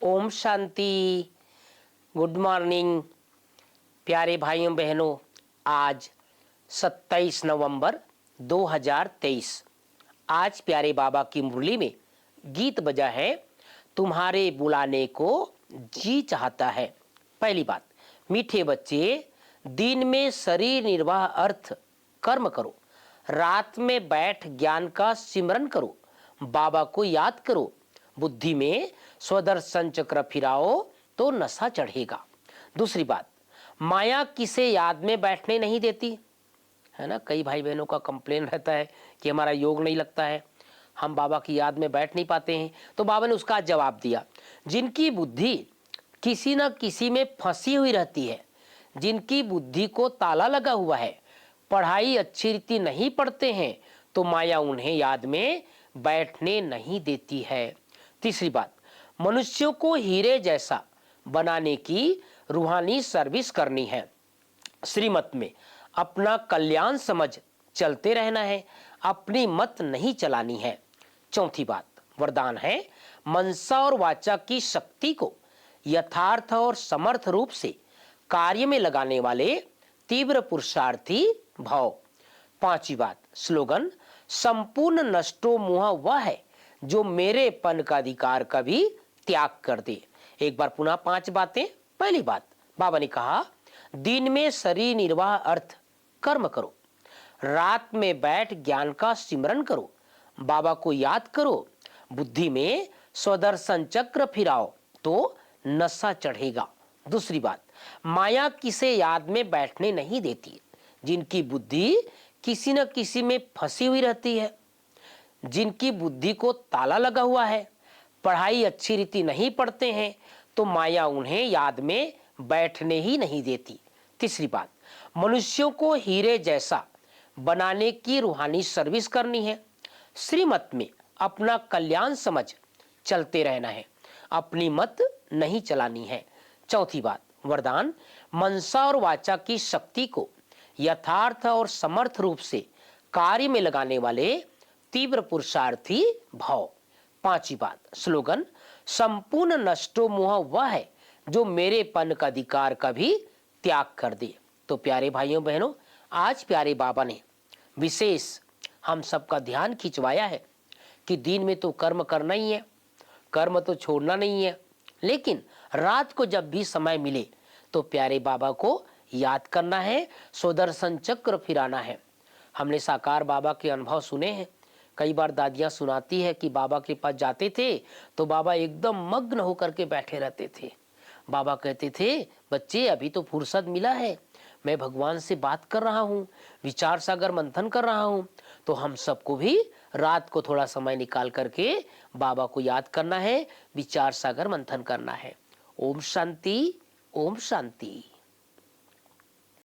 Om Shanti. Good morning प्यारे भाइयों बहनों। आज 27 नवंबर 2023। आज प्यारे बाबा की मुरली में गीत बजा है, तुम्हारे बुलाने को जी चाहता है। पहली बात, मीठे बच्चे, दिन में शरीर निर्वाह अर्थ कर्म करो, रात में बैठ ज्ञान का सिमरन करो, बाबा को याद करो, बुद्धि में स्वदर्शन चक्र फिराओ तो नशा चढ़ेगा। दूसरी बात, माया किसे याद में बैठने नहीं देती है ना। कई भाई बहनों का कंप्लेन रहता है कि हमारा योग नहीं लगता है, हम बाबा की याद में बैठ नहीं पाते हैं। तो बाबा ने उसका जवाब दिया, जिनकी बुद्धि किसी न किसी में फंसी हुई रहती है, जिनकी बुद्धि को ताला लगा हुआ है, पढ़ाई अच्छी रीति नहीं पढ़ते हैं, तो माया उन्हें याद में बैठने नहीं देती है। तीसरी बात, मनुष्यों को हीरे जैसा बनाने की रूहानी सर्विस करनी है। श्रीमत में अपना कल्याण समझ चलते रहना है, अपनी मत नहीं चलानी है। चौथी बात, वरदान है, मनसा और वाचा की शक्ति को यथार्थ और समर्थ रूप से कार्य में लगाने वाले तीव्र पुरुषार्थी भाव। पांचवी बात, स्लोगन, संपूर्ण नष्टो मोह वह है जो मेरेपन का अधिकार का भी त्याग कर दे। एक बार पुनः 5 बातें। पहली बात, बाबा ने कहा, दिन में शरीर निर्वाह अर्थ कर्म करो, रात में बैठ ज्ञान का सिमरन करो, बाबा को याद करो, बुद्धि में स्वदर्शन चक्र फिराओ तो नशा चढ़ेगा। दूसरी बात, माया किसे याद में बैठने नहीं देती, जिनकी बुद्धि किसी न किसी में फंसी हुई रहती है, जिनकी बुद्धि को ताला लगा हुआ है, पढ़ाई अच्छी रीति नहीं पढ़ते हैं, तो माया उन्हें याद में बैठने ही नहीं देती। तीसरी बात, मनुष्यों को हीरे जैसा बनाने की रूहानी सर्विस करनी है। श्रीमत में अपना कल्याण समझ चलते रहना है, अपनी मत नहीं चलानी है। चौथी बात, वरदान, मनसा और वाचा की शक्ति को यथार्थ और समर्थ रूप से कार्य में लगाने वाले तीव्र पुरुषार्थी भाव। पांचवी बात, स्लोगन, संपूर्ण नष्टो मोह वह है जो मेरेपन का अधिकार का भी त्याग कर दे। तो प्यारे भाइयों बहनों, आज प्यारे बाबा ने विशेष हम सबका ध्यान खिंचवाया है कि दिन में तो कर्म करना ही है, कर्म तो छोड़ना नहीं है, लेकिन रात को जब भी समय मिले तो प्यारे बाबा को याद करना है, स्वदर्शन चक्र फिराना है। हमने साकार बाबा के अनुभव सुने हैं। कई बार दादियां सुनाती है कि बाबा के पास जाते थे तो बाबा एकदम मग्न होकर के बैठे रहते थे। बाबा कहते थे, बच्चे अभी तो फुर्सत मिला है, मैं भगवान से बात कर रहा हूँ, विचार सागर मंथन कर रहा हूँ। तो हम सबको भी रात को थोड़ा समय निकाल करके बाबा को याद करना है, विचार सागर मंथन करना है। ओम शांति, ओम शांति।